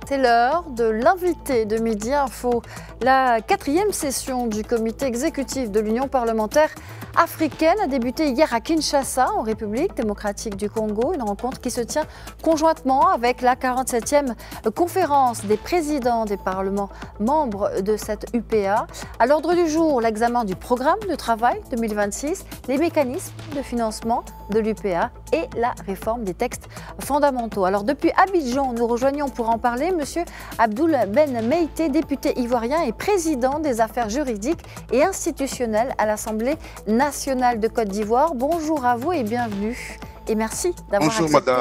C'est l'heure de l'invité de Midi Info. La 4e session du comité exécutif de l'Union parlementaire africaine a débuté hier à Kinshasa, en République démocratique du Congo. Une rencontre qui se tient conjointement avec la 47e conférence des présidents des parlements membres de cette UPA. À l'ordre du jour, l'examen du programme de travail 2026, les mécanismes de financement de l'UPA et la réforme des textes fondamentaux. Alors depuis Abidjan, nous rejoignons pour en parler Monsieur Abdoul Ben Meïté, député ivoirien et président des affaires juridiques et institutionnelles à l'Assemblée nationale de Côte d'Ivoire. Bonjour à vous et bienvenue. Et merci d'avoir accepté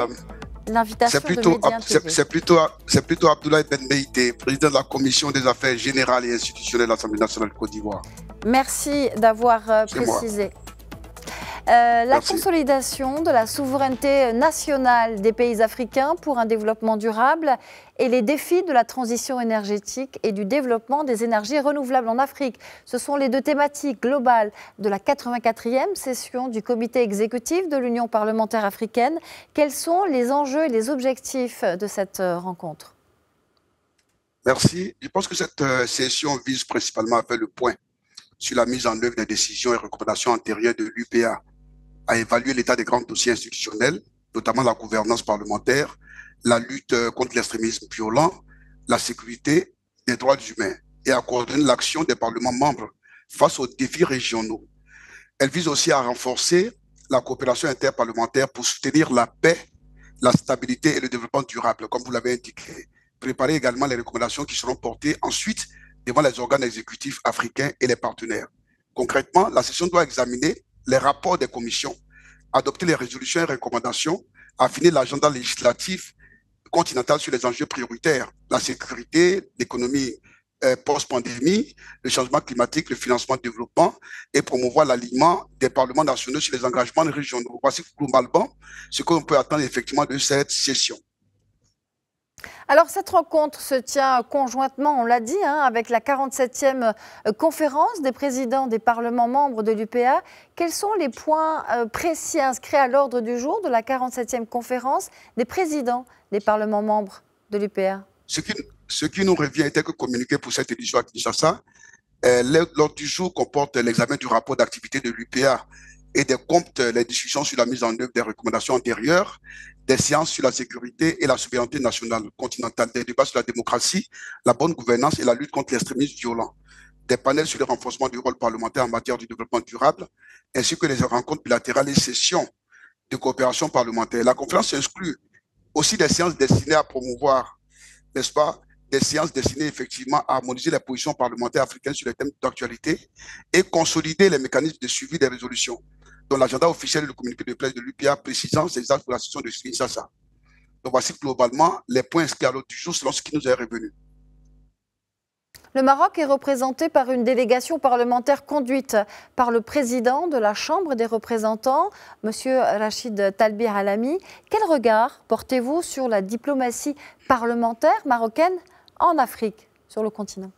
l'invitation de Midi TV. C'est plutôt Abdoulaye Ben Meïté, président de la Commission des affaires générales et institutionnelles de l'Assemblée nationale de Côte d'Ivoire. Merci d'avoir précisé. La consolidation de la souveraineté nationale des pays africains pour un développement durable et les défis de la transition énergétique et du développement des énergies renouvelables en Afrique. Ce sont les deux thématiques globales de la 84e session du comité exécutif de l'Union parlementaire africaine. Quels sont les enjeux et les objectifs de cette rencontre? Merci. Je pense que cette session vise principalement à faire le point sur la mise en œuvre des décisions et recommandations antérieures de l'UPA, à évaluer l'état des grands dossiers institutionnels, notamment la gouvernance parlementaire, la lutte contre l'extrémisme violent, la sécurité des droits humains et à coordonner l'action des parlements membres face aux défis régionaux. Elle vise aussi à renforcer la coopération interparlementaire pour soutenir la paix, la stabilité et le développement durable, comme vous l'avez indiqué. Préparer également les recommandations qui seront portées ensuite devant les organes exécutifs africains et les partenaires. Concrètement, la session doit examiner les rapports des commissions, adopter les résolutions et recommandations, affiner l'agenda législatif continental sur les enjeux prioritaires, la sécurité, l'économie post-pandémie, le changement climatique, le financement du développement et promouvoir l'alignement des parlements nationaux sur les engagements régionaux. Voici globalement ce qu'on peut attendre effectivement de cette session. Alors, cette rencontre se tient conjointement, on l'a dit, avec la 47e conférence des présidents des parlements membres de l'UPA. Quels sont les points précis inscrits à l'ordre du jour de la 47e conférence des présidents des parlements membres de l'UPA? Ce qui nous revient était que communiqué pour cette édition à Kinshasa, l'ordre du jour comporte l'examen du rapport d'activité de l'UPA et des comptes, les discussions sur la mise en œuvre des recommandations antérieures, des séances sur la sécurité et la souveraineté nationale continentale, des débats sur la démocratie, la bonne gouvernance et la lutte contre l'extrémisme violent, des panels sur le renforcement du rôle parlementaire en matière de développement durable, ainsi que les rencontres bilatérales et sessions de coopération parlementaire. La conférence inclut aussi des séances destinées à promouvoir, n'est-ce pas, des séances destinées effectivement à harmoniser les positions parlementaires africaines sur les thèmes d'actualité et consolider les mécanismes de suivi des résolutions, dont l'agenda officiel et le communiqué de presse de l'UPA précisant ses actes pour la session de Kinshasa. Donc voici globalement les points inscrits à l'ordre du jour selon ce qui nous est revenu. Le Maroc est représenté par une délégation parlementaire conduite par le président de la Chambre des représentants, M. Rachid Talbi Alami. Quel regard portez-vous sur la diplomatie parlementaire marocaine en Afrique, sur le continent?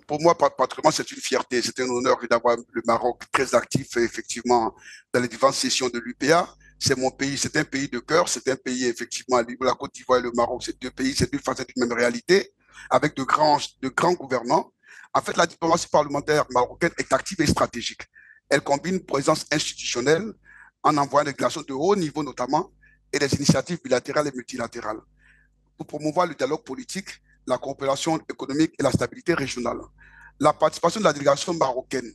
Pour moi, particulièrement, c'est une fierté, c'est un honneur d'avoir le Maroc très actif, effectivement, dans les différentes sessions de l'UPA. C'est mon pays, c'est un pays de cœur, c'est un pays, effectivement, la Côte d'Ivoire et le Maroc, c'est deux pays, c'est deux facettes d'une même réalité, avec de grands gouvernants. En fait, la diplomatie parlementaire marocaine est active et stratégique. Elle combine une présence institutionnelle en envoyant des délégations de haut niveau, notamment, et des initiatives bilatérales et multilatérales pour promouvoir le dialogue politique, la coopération économique et la stabilité régionale. La participation de la délégation marocaine,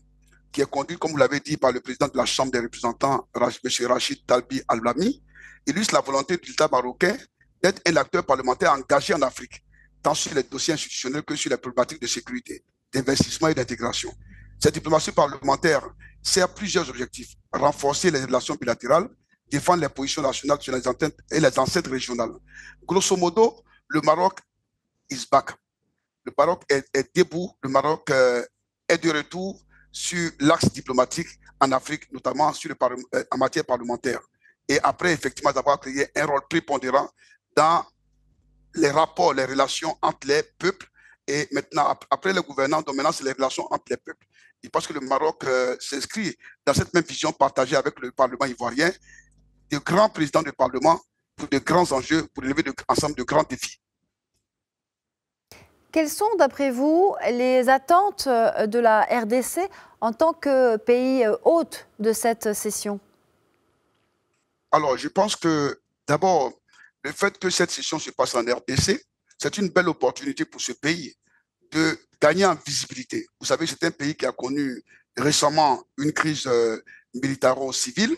qui est conduite, comme vous l'avez dit, par le président de la Chambre des représentants, M. Rachid Talbi Alami, illustre la volonté de l'État marocain d'être un acteur parlementaire engagé en Afrique, tant sur les dossiers institutionnels que sur les problématiques de sécurité, d'investissement et d'intégration. Cette diplomatie parlementaire sert plusieurs objectifs: renforcer les relations bilatérales, défendre les positions nationales sur les ententes et les enceintes régionales. Grosso modo, le Maroc is back. Le Maroc est debout, le Maroc est de retour sur l'axe diplomatique en Afrique, notamment en matière parlementaire. Et après, effectivement, d'avoir créé un rôle prépondérant dans les rapports, les relations entre les peuples. Et maintenant, après le gouvernement, donc maintenant, c'est les relations entre les peuples. Je pense que le Maroc s'inscrit dans cette même vision partagée avec le Parlement ivoirien, de grands présidents de Parlement pour de grands enjeux, pour relever ensemble de grands défis. Quelles sont, d'après vous, les attentes de la RDC en tant que pays hôte de cette session? Alors, je pense que d'abord, le fait que cette session se passe en RDC, c'est une belle opportunité pour ce pays de gagner en visibilité. Vous savez, c'est un pays qui a connu récemment une crise militaro-civile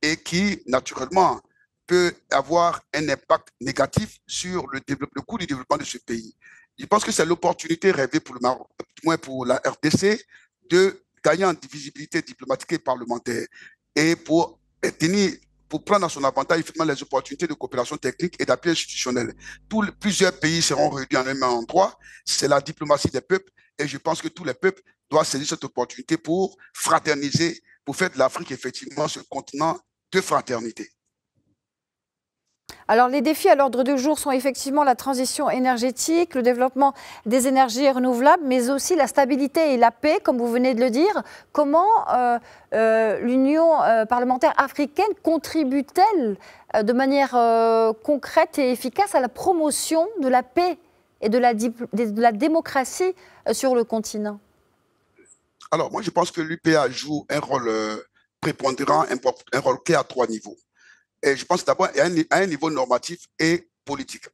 et qui, naturellement, peut avoir un impact négatif sur le coût du développement de ce pays. Je pense que c'est l'opportunité rêvée pour le Maroc, du moins pour la RDC, de gagner en visibilité diplomatique et parlementaire et tenir, pour prendre à son avantage effectivement les opportunités de coopération technique et d'appui institutionnel. Plusieurs pays seront réunis en un même endroit. C'est la diplomatie des peuples et je pense que tous les peuples doivent saisir cette opportunité pour fraterniser, pour faire de l'Afrique effectivement ce continent de fraternité. Alors, les défis à l'ordre du jour sont effectivement la transition énergétique, le développement des énergies renouvelables, mais aussi la stabilité et la paix, comme vous venez de le dire. Comment l'Union parlementaire africaine contribue-t-elle de manière concrète et efficace à la promotion de la paix et de la démocratie sur le continent? Alors, moi, je pense que l'UPA joue un rôle prépondérant, un rôle clé à trois niveaux. Et je pense d'abord à un niveau normatif et politique.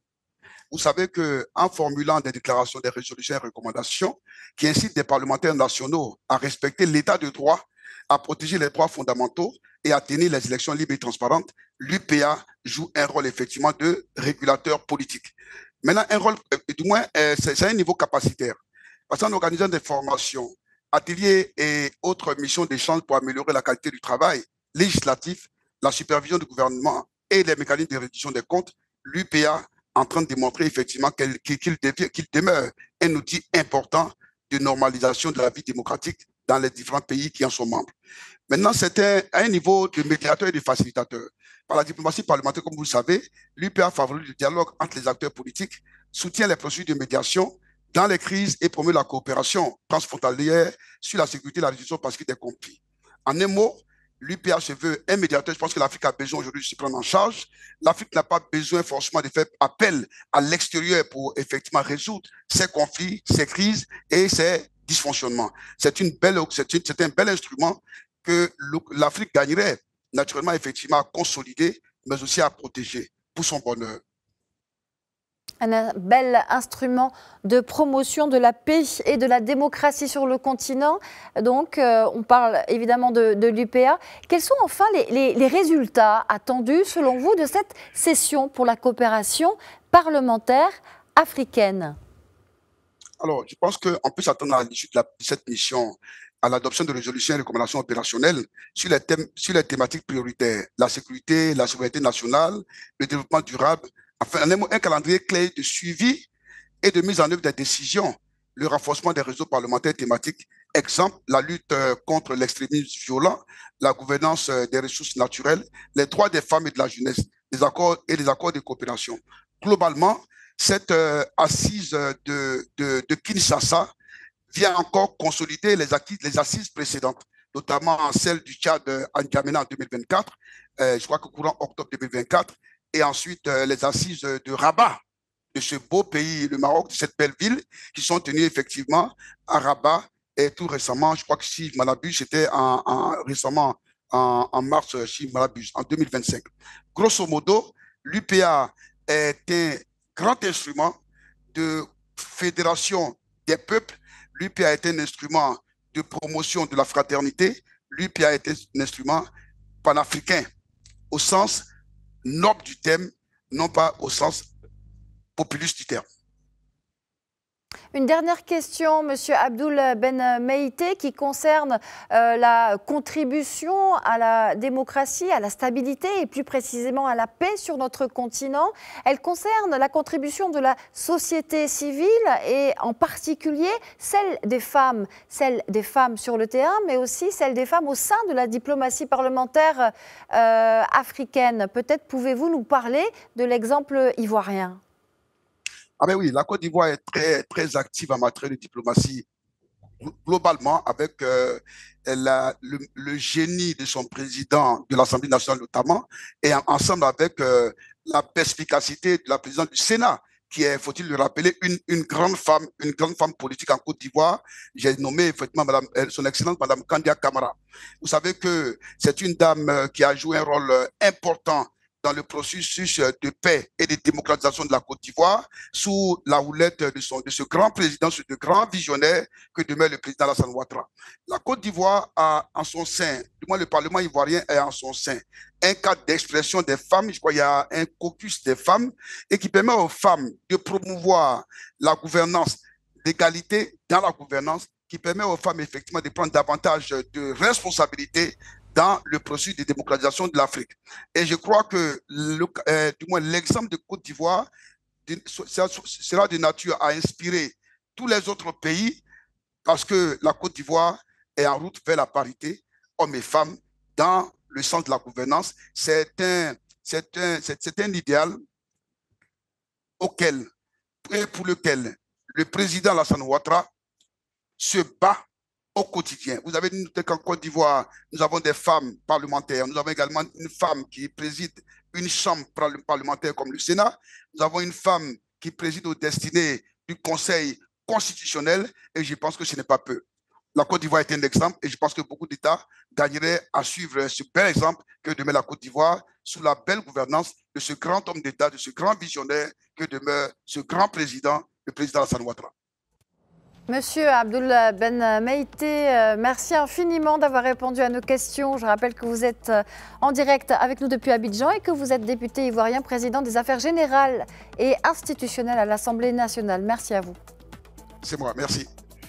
Vous savez qu'en formulant des déclarations, des résolutions et recommandations qui incitent des parlementaires nationaux à respecter l'état de droit, à protéger les droits fondamentaux et à tenir les élections libres et transparentes, l'UPA joue un rôle effectivement de régulateur politique. Maintenant, un rôle, du moins, c'est un niveau capacitaire. Parce qu'en organisant des formations, ateliers et autres missions d'échange pour améliorer la qualité du travail législatif, la supervision du gouvernement et les mécanismes de réduction des comptes, l'UPA en train de démontrer effectivement qu'il demeure un outil important de normalisation de la vie démocratique dans les différents pays qui en sont membres. Maintenant, c'est à un niveau de médiateur et de facilitateur. Par la diplomatie parlementaire, comme vous le savez, l'UPA favorise le dialogue entre les acteurs politiques, soutient les procédures de médiation dans les crises et promeut la coopération transfrontalière sur la sécurité et la résolution pacifique des conflits. En un mot, l'UPA se veut un médiateur. Je pense que l'Afrique a besoin aujourd'hui de se prendre en charge. L'Afrique n'a pas besoin forcément de faire appel à l'extérieur pour effectivement résoudre ces conflits, ces crises et ces dysfonctionnements. C'est un bel instrument que l'Afrique gagnerait naturellement effectivement à consolider, mais aussi à protéger pour son bonheur. Un bel instrument de promotion de la paix et de la démocratie sur le continent. Donc, on parle évidemment de l'UPA. Quels sont enfin les résultats attendus, selon vous, de cette session pour la coopération parlementaire africaine? Alors, je pense qu'on peut s'attendre à l'issue de cette mission à l'adoption de résolutions et recommandations opérationnelles sur les thématiques prioritaires, la sécurité, la souveraineté nationale, le développement durable, enfin, un calendrier clair de suivi et de mise en œuvre des décisions, le renforcement des réseaux parlementaires thématiques, exemple, la lutte contre l'extrémisme violent, la gouvernance des ressources naturelles, les droits des femmes et de la jeunesse, les accords de coopération. Globalement, cette assise de Kinshasa vient encore consolider les assises précédentes, notamment celle du Tchad à N'Djamena en 2024, je crois que courant octobre 2024, et ensuite les assises de Rabat, de ce beau pays, le Maroc, de cette belle ville, qui sont tenues effectivement à Rabat, et tout récemment, je crois que si je ne m'abuse, c'était récemment en mars, si je ne m'abuse, en 2025. Grosso modo, l'UPA est un grand instrument de fédération des peuples. L'UPA est un instrument de promotion de la fraternité. L'UPA est un instrument panafricain au sens noble du terme, non pas au sens populiste du terme. Une dernière question, Monsieur Abdoul Ben Meïté, qui concerne la contribution à la démocratie, à la stabilité et plus précisément à la paix sur notre continent. Elle concerne la contribution de la société civile et en particulier celle des femmes sur le terrain, mais aussi celle des femmes au sein de la diplomatie parlementaire africaine. Peut-être pouvez-vous nous parler de l'exemple ivoirien? Ah ben oui, la Côte d'Ivoire est très, très active en matière de diplomatie globalement avec le génie de son président de l'Assemblée nationale notamment et ensemble avec la perspicacité de la présidente du Sénat qui est, faut-il le rappeler, une grande femme politique en Côte d'Ivoire. J'ai nommé effectivement son Excellence Madame Kandia Camara. Vous savez que c'est une dame qui a joué un rôle important dans le processus de paix et de démocratisation de la Côte d'Ivoire sous la houlette de ce grand président, ce grand visionnaire que demeure le président Alassane Ouattara. La Côte d'Ivoire a en son sein, du moins le Parlement ivoirien est en son sein, un cadre d'expression des femmes, je crois qu'il y a un caucus des femmes, et qui permet aux femmes de promouvoir la gouvernance, l'égalité dans la gouvernance, qui permet aux femmes effectivement de prendre davantage de responsabilités dans le processus de démocratisation de l'Afrique. Et je crois que du moins l'exemple de Côte d'Ivoire sera de nature à inspirer tous les autres pays parce que la Côte d'Ivoire est en route vers la parité hommes et femmes dans le sens de la gouvernance. C'est un idéal auquel et pour lequel le président Alassane Ouattara se bat au quotidien. Vous avez noté qu'en Côte d'Ivoire, nous avons des femmes parlementaires. Nous avons également une femme qui préside une chambre parlementaire comme le Sénat. Nous avons une femme qui préside aux destinées du Conseil constitutionnel et je pense que ce n'est pas peu. La Côte d'Ivoire est un exemple et je pense que beaucoup d'États gagneraient à suivre ce bel exemple que demeure la Côte d'Ivoire sous la belle gouvernance de ce grand homme d'État, de ce grand visionnaire que demeure ce grand président, le président Alassane Ouattara. Monsieur Abdoul Ben Meïté, merci infiniment d'avoir répondu à nos questions. Je rappelle que vous êtes en direct avec nous depuis Abidjan et que vous êtes député ivoirien, président des affaires générales et institutionnelles à l'Assemblée nationale. Merci à vous. C'est moi, merci.